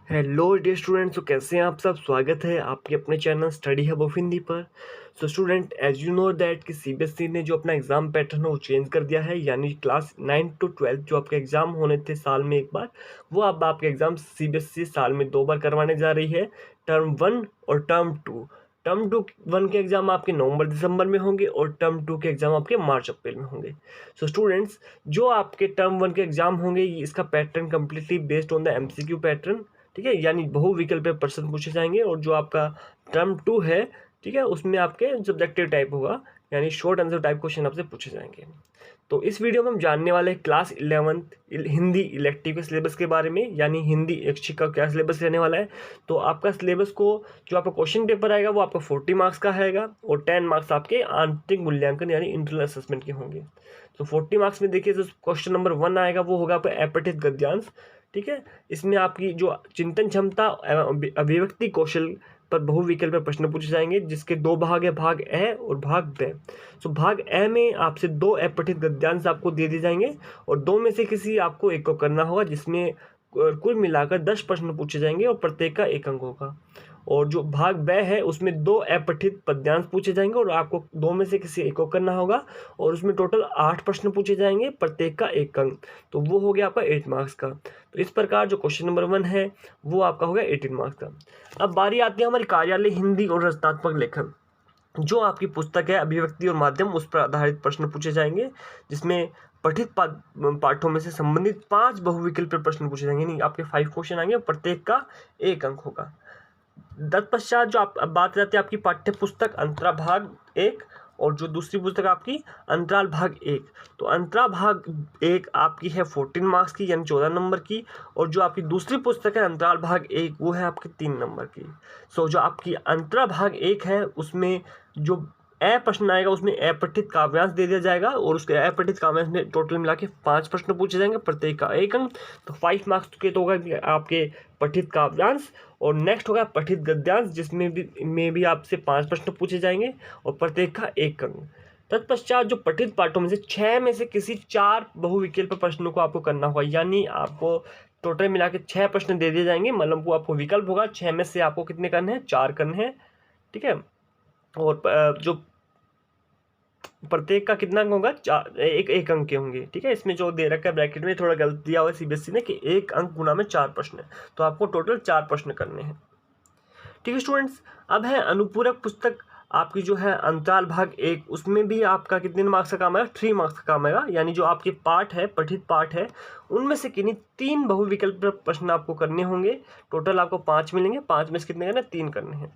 Hello dear students, तो कैसे हैं आप सब। स्वागत है आपके अपने channel study hub of Hindi पर। So student, as you know that कि सीबीएसई ने जो अपना एग्ज़ाम पैटर्न है वो चेंज कर दिया है। यानी क्लास 9 to 12 जो आपके एग्ज़ाम होने थे साल में एक बार, वो अब आपके एग्ज़ाम सीबीएसई साल में 2 बार करवाने जा रही है। टर्म 1 और टर्म 2। टर्म 2 1 के एग्ज़ाम आपके नवंबर दिसंबर में होंगे और टर्म 2 के एग्ज़ाम आपके मार्च अप्रैल में होंगे। सो स्टूडेंट्स, जो आपके टर्म 1 के एग्ज़ाम होंगे इसका pattern completely based on the MCQ pattern, ठीक है। यानी बहुविकल्पीय प्रश्न पूछे जाएंगे। और जो आपका टर्म 2 है, ठीक है, उसमें आपके सब्जेक्टिव टाइप होगा, यानी शॉर्ट आंसर टाइप क्वेश्चन आपसे पूछे जाएंगे। तो इस वीडियो में हम जानने वाले हैं क्लास 11th हिंदी इलेक्टिव के सिलेबस के बारे में, यानी हिंदी ऐच्छिक का क्या सिलेबस रहने वाला है। तो आपका सिलेबस को जो आपका क्वेश्चन पेपर आएगा वो आपका 40 मार्क्स का आएगा और 10 मार्क्स आपके आंतरिक मूल्यांकन यानी इंटरनल असेसमेंट के होंगे। तो 40 मार्क्स में देखिए, जो क्वेश्चन नंबर 1 आएगा वो होगा आपका अपठित गद्यांश, ठीक है। इसमें आपकी जो चिंतन क्षमता एवं अभिव्यक्ति कौशल पर बहुविकल्पीय प्रश्न पूछे जाएंगे, जिसके 2 भाग है, भाग ए और भाग ब। सो भाग ए में आपसे 2 अपठित गद्यांश आपको दे दिए जाएंगे और 2 में से किसी आपको एक को करना होगा, जिसमें कुल मिलाकर 10 प्रश्न पूछे जाएंगे और प्रत्येक का 1 अंक होगा। और जो भाग ब है उसमें 2 अपठित पद्यांश पूछे जाएंगे और आपको 2 में से किसी एक को करना होगा और उसमें टोटल 8 प्रश्न पूछे जाएंगे, प्रत्येक का 1 अंक। तो वो हो गया आपका 8 मार्क्स का। तो इस प्रकार जो क्वेश्चन नंबर 1 है वो आपका होगा 18 मार्क्स का। अब बारी आती है हमारी कार्यालय हिंदी और रचनात्मक लेखन। जो आपकी पुस्तक है अभिव्यक्ति और माध्यम, उस पर आधारित प्रश्न पूछे जाएंगे, जिसमें पठित पाठों में से संबंधित 5 बहुविकल्पीय प्रश्न पूछे जाएंगे। नहीं, आपके 5 क्वेश्चन आएंगे, प्रत्येक का 1 अंक होगा। तत्पश्चात जो आप अब बात करते हैं आपकी पाठ्य पुस्तक अंतरा भाग 1 और जो दूसरी पुस्तक आपकी अंतराल भाग 1। तो अंतराल भाग 1 आपकी है 14 मार्क्स की, यानी 14 नंबर की। और जो आपकी दूसरी पुस्तक है अंतराल भाग 1 वो है आपकी 3 नंबर की। सो जो आपकी अंतराल भाग 1 है उसमें जो प्रश्न आएगा उसमें अपठित काव्यांश दे दिया जाएगा और उसके अपठित काव्यांश में टोटल मिला के 5 प्रश्न पूछे जाएंगे, प्रत्येक का 1 अंक। तो 5 मार्क्स के तो होगा आपके पठित काव्यांश। और नेक्स्ट होगा पठित गद्यांश, जिसमें भी आपसे 5 प्रश्न पूछे जाएंगे और प्रत्येक का 1 अंक। तत्पश्चात जो पठित पाठों में से 6 में से किसी 4 बहुविकल्प प्रश्नों को आपको करना होगा, यानी आपको टोटल मिला के 6 प्रश्न दे दिए जाएंगे। मतलब वो आपको विकल्प होगा, 6 में से आपको कितने करने हैं, 4 करने हैं, ठीक है। और जो प्रत्येक का कितना अंक होगा, 1 अंक के होंगे, ठीक है। इसमें जो दे रखा है ब्रैकेट में थोड़ा गलत दिया हुआ है सीबीएसई ने कि 1 अंक गुना में 4 प्रश्न है, तो आपको टोटल 4 प्रश्न करने हैं, ठीक है स्टूडेंट्स। अब है अनुपूरक पुस्तक आपकी जो है अंतराल भाग 1, उसमें भी आपका कितने मार्क्स का काम आएगा, 3 मार्क्स का काम आएगा। यानी जो आपके पार्ट है, पठित पाठ है, उनमें से किन्हीं 3 बहुविकल्प प्रश्न आपको करने होंगे। टोटल आपको 5 मिलेंगे, 5 में से कितने करने, 3 करने हैं।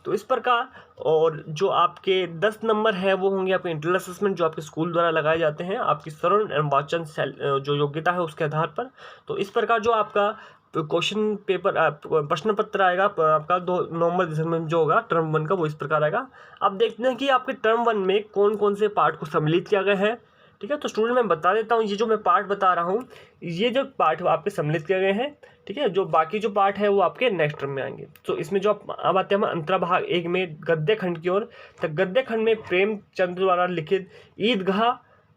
तो इस प्रकार। और जो आपके 10 नंबर है वो होंगे आपके इंटरनल असेसमेंट, जो आपके स्कूल द्वारा लगाए जाते हैं आपकी श्रवण एवं वाचन जो योग्यता है उसके आधार पर। तो इस प्रकार जो आपका क्वेश्चन पेपर प्रश्न पत्र आएगा आपका 2 नवंबर दिसंबर में जो होगा टर्म 1 का, वो इस प्रकार आएगा। अब देखते हैं कि आपके टर्म 1 में कौन कौन से पार्ट को सम्मिलित किया गया है, ठीक है। तो स्टूडेंट मैं बता देता हूँ, ये जो मैं पार्ट बता रहा हूँ ये जो पार्ट आपके सम्मिलित किए गए हैं, ठीक है। जो बाकी जो पार्ट है वो आपके नेक्स्ट टर्म में आएंगे। तो इसमें जो अब आते हैं हम अंतरा भाग 1 में गद्य खंड की ओर। तो गद्य खंड में प्रेमचंद द्वारा लिखित ईदगाह,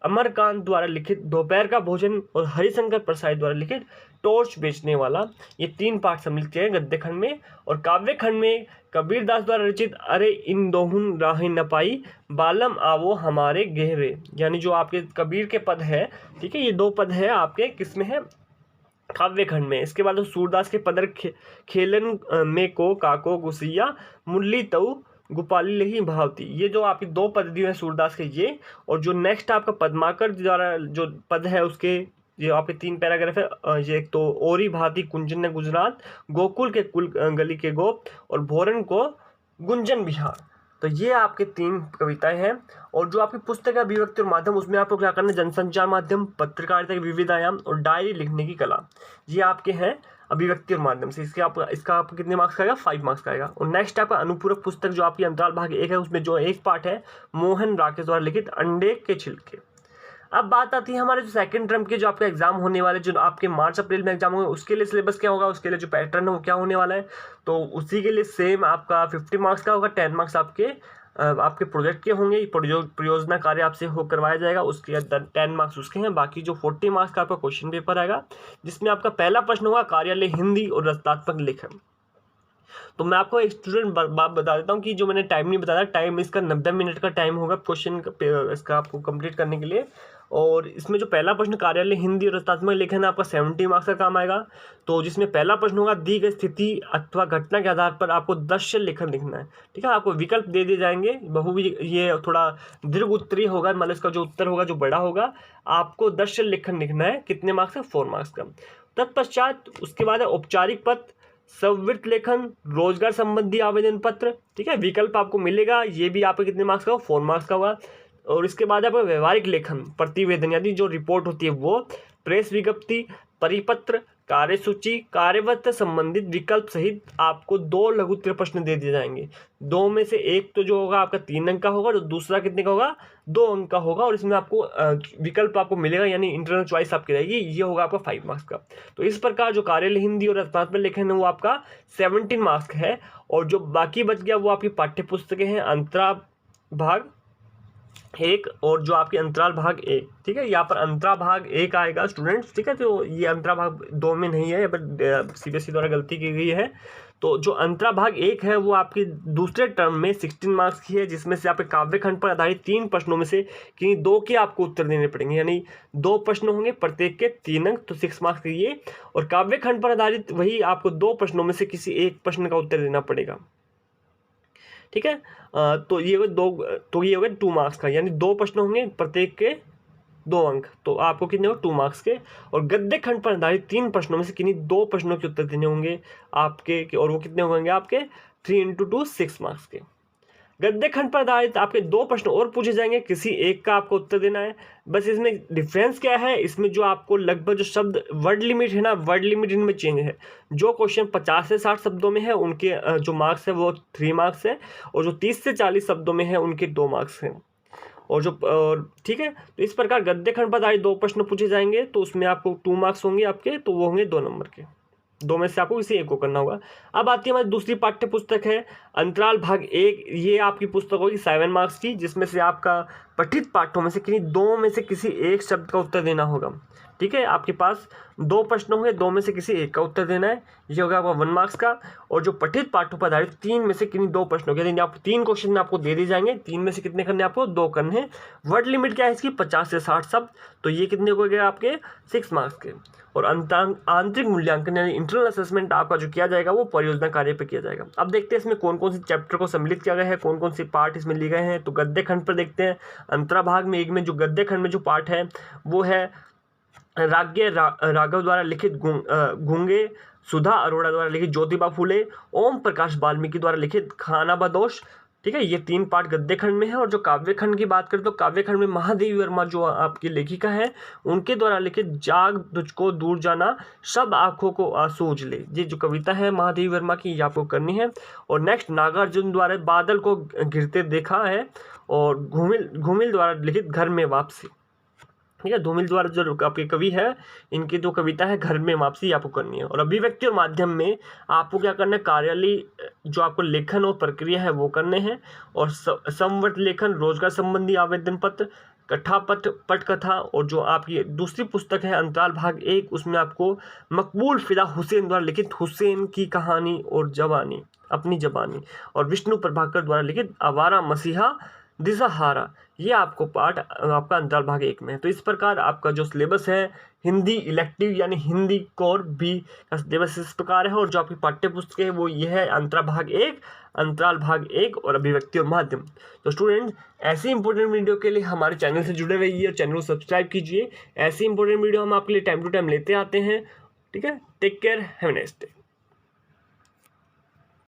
अमरकांत द्वारा लिखित दोपहर का भोजन और हरिशंकर प्रसाद द्वारा लिखित टॉर्च बेचने वाला, ये 3 पार्ट सम्मिलित किए हैं गद्य खंड में। और काव्य खंड में कबीरदास द्वारा रचित अरे इन दोहुन राह न पाई, बालम आवो हमारे गहरे, यानी जो आपके कबीर के पद है, ठीक है, ये 2 पद है आपके किसमें है, काव्य खंड में। इसके बाद सूरदास के पदर खेलन में को काको गुसिया, मुरली तऊ गोपाली लही भावती, ये जो आपकी 2 पद दिए हैं सूरदास के ये। और जो नेक्स्ट आपका पद्माकर द्वारा जो पद है उसके ये आपके 3 पैराग्राफ है। ये एक तो ओरी भाती कुंजन ने गुजरात, गोकुल के कुल गली के गोप और भोरन को गुंजन बिहार। तो ये आपके 3 कविताएं हैं। और जो आपकी पुस्तक है अभिव्यक्ति और माध्यम, उसमें आपको क्या करना है, जनसंचार माध्यम, पत्रकारिता के विविध आयाम और डायरी लिखने की कला, ये आपके हैं अभिव्यक्ति और माध्यम से। इसका आपको कितने मार्क्स का आएगा, 5 मार्क्स का आएगा। और नेक्स्ट आपका अनुपूरक पुस्तक जो आपकी अंतराल भाग 1 है, उसमें जो एक पार्ट है मोहन राकेश द्वारा लिखित अंडे के छिलके। अब बात आती है हमारे जो सेकंड टर्म के जो आपका एग्जाम होने वाले, जो आपके मार्च अप्रैल में एग्जाम होंगे, उसके लिए सिलेबस क्या होगा, उसके लिए जो पैटर्न है वो क्या होने वाला है। तो उसी के लिए सेम आपका 50 मार्क्स का होगा, 10 मार्क्स आपके आपके प्रोजेक्ट के होंगे, परियोजना कार्य आपसे हो करवाया जाएगा, उसके 10 मार्क्स उसके हैं। बाकी जो 40 मार्क्स का आपका क्वेश्चन पेपर आएगा, जिसमें आपका पहला प्रश्न होगा कार्यालय हिंदी और रचनात्मक लेखन। तो मैं आपको एक स्टूडेंट बात बता देता हूँ कि जो मैंने टाइम नहीं बताया, टाइम इसका 90 मिनट का टाइम होगा क्वेश्चन इसका आपको कंप्लीट करने के लिए। और इसमें जो पहला प्रश्न कार्यालय हिंदी और रचनात्मक लेखन है, आपका 70 मार्क्स का काम आएगा। तो जिसमें पहला प्रश्न होगा दी गई स्थिति अथवा घटना के आधार पर आपको दृश्य लेखन लिखना है। ठीक है, आपको विकल्प दे दिए जाएंगे, ये थोड़ा दीर्घ उत्तरीय होगा, मतलब इसका जो उत्तर होगा जो बड़ा होगा, आपको दृश्य लेखन लिखना है। कितने मार्क्स का? 4 मार्क्स का। तत्पश्चात उसके बाद है औपचारिक पत्र, संवृत्त लेखन, रोजगार संबंधी आवेदन पत्र। ठीक है, विकल्प आपको मिलेगा, ये भी आपके कितने मार्क्स का? 4 मार्क्स का होगा। और इसके बाद आपका व्यवहारिक लेखन, प्रतिवेदन यानी जो रिपोर्ट होती है वो, प्रेस विज्ञप्ति, परिपत्र, कार्यसूची, कार्यवत संबंधित विकल्प सहित आपको 2 लघु उत्तर प्रश्न दे दिए जाएंगे। 2 में से एक तो जो होगा आपका 3 अंक का होगा, जो दूसरा कितने का होगा? 2 अंक का होगा। और इसमें आपको विकल्प आपको मिलेगा, यानी इंटरनल चॉइस आपकी रहेगी, ये होगा आपका 5 मार्क्स का। तो इस प्रकार जो कार्यालय हिंदी और रचनात्मक लेखन है वो आपका 17 मार्क्स का है। और जो बाकी बच गया वो आपकी पाठ्य पुस्तकें हैं, अंतरा भाग 1 और जो आपकी अंतराल भाग 1। ठीक है, यहाँ पर अंतरा भाग 1 आएगा स्टूडेंट्स। ठीक है, तो ये अंतरा भाग 2 में नहीं है, बट सीबीएसई द्वारा गलती की गई है। तो जो अंतरा भाग 1 है वो आपकी दूसरे टर्म में 16 मार्क्स की है, जिसमें से आपके काव्यखंड पर आधारित 3 प्रश्नों में से किन्हीं 2 के आपको उत्तर देने पड़ेंगे, यानी 2 प्रश्न होंगे, प्रत्येक के 3 अंक, तो 6 मार्क्स के ये। और काव्यखंड पर आधारित वही आपको 2 प्रश्नों में से किसी एक प्रश्न का उत्तर देना पड़ेगा। ठीक है, तो ये हो गए 2 मार्क्स का, यानी 2 प्रश्न होंगे, प्रत्येक के 2 अंक, तो आपको कितने होंगे? 2 मार्क्स के। और गद्य खंड पर आधारित 3 प्रश्नों में से किन्हीं 2 प्रश्नों के उत्तर देने होंगे आपके, और वो कितने होंगे आपके? 3 × 2 6 मार्क्स के। गद्य खंड पर आधारित आपके 2 प्रश्न और पूछे जाएंगे, किसी एक का आपको उत्तर देना है। बस इसमें डिफरेंस क्या है, इसमें जो आपको लगभग जो शब्द वर्ड लिमिट है ना, वर्ड लिमिट इनमें चेंज है। जो क्वेश्चन 50 से 60 शब्दों में है उनके जो मार्क्स है वो 3 मार्क्स है, और जो 30 से 40 शब्दों में है उनके 2 मार्क्स हैं। और ठीक है, तो इस प्रकार गद्य खंड पर आधारित 2 प्रश्न पूछे जाएंगे, तो उसमें आपको 2 मार्क्स होंगे आपके, तो वो होंगे 2 नंबर के। 2 में से आपको किसी एक को करना होगा। अब आती है हमारी दूसरी पाठ्य पुस्तक है अंतराल भाग 1। ये आपकी पुस्तक होगी 7 मार्क्स की, जिसमें से आपका पठित पाठों में से किन्हीं 2 में से किसी एक शब्द का उत्तर देना होगा। ठीक है, आपके पास 2 प्रश्न होंगे, 2 में से किसी एक का उत्तर देना है, ये होगा आपका 1 मार्क्स का। और जो पठित पाठों पर आधारित 3 में से किन्हीं 2 प्रश्नों के, यानी आप 3 क्वेश्चन आपको दे दिए जाएंगे, 3 में से कितने करने आपको? 2 करने हैं। वर्ड लिमिट क्या है इसकी? 50 से 60 शब्द, तो ये कितने हो गए आपके? 6 मार्क्स के। और आंतरिक मूल्यांकन यानी इंटरनल असेसमेंट आपका जो किया जाएगा वो परियोजना कार्य पे किया जाएगा। अब देखते हैं इसमें कौन कौन से चैप्टर को सम्मिलित किया गया है, कौन कौन से पार्ट इसमें लिए गए हैं। तो गद्य खंड पर देखते हैं, अंतरा भाग में 1 में जो गद्य खंड में जो पार्ट है वो है राघव द्वारा लिखित गूंगे, सुधा अरोड़ा द्वारा लिखित ज्योतिबा फूले, ओम प्रकाश वाल्मीकि द्वारा लिखित खानाबदोश। ठीक है, ये 3 पार्ट गद्य खंड में है। और जो काव्य खंड की बात करें तो काव्य खंड में महादेवी वर्मा जो आपकी लेखिका है उनके द्वारा लिखित जाग तुझको दूर जाना, सब आंखों को आसूझ ले, ये जो कविता है महादेवी वर्मा की, ये आपको करनी है। और नेक्स्ट नागार्जुन द्वारा बादल को घिरते देखा है, और घूमिल द्वारा लिखित घर में वापसी। ठीक है, धूमिल द्वारा जो आपके कवि है इनकी जो कविता है घर में वापसी, आपको करनी है। और अभिव्यक्ति और माध्यम में आपको क्या करना है? कार्यालय जो आपको लेखन और प्रक्रिया है वो करने हैं। और संवर्त लेखन, रोजगार संबंधी आवेदन पत्र, कथा पटकथा। और जो आपकी दूसरी पुस्तक है अंतराल भाग 1, उसमें आपको मकबूल फिदा हुसैन द्वारा लिखित हुसैन की कहानी और जवानी अपनी जबानी, और विष्णु प्रभाकर द्वारा लिखित आवारा मसीहा दिशाहारा, ये आपको पार्ट आपका अंतराल भाग 1 में है। तो इस प्रकार आपका जो सिलेबस है हिंदी इलेक्टिव यानी हिंदी कोर बी का सिलेबस इस प्रकार है। और जो आपकी पाठ्य पुस्तक है वो ये है अंतराल भाग 1, अंतराल भाग 1 और अभिव्यक्ति और माध्यम। तो स्टूडेंट ऐसी इंपॉर्टेंट वीडियो के लिए हमारे चैनल से जुड़े रहिए और चैनल को सब्सक्राइब कीजिए। ऐसी इंपॉर्टेंट वीडियो हम आपके लिए टाइम टू टाइम लेते आते हैं। ठीक है, take care, have a nice day.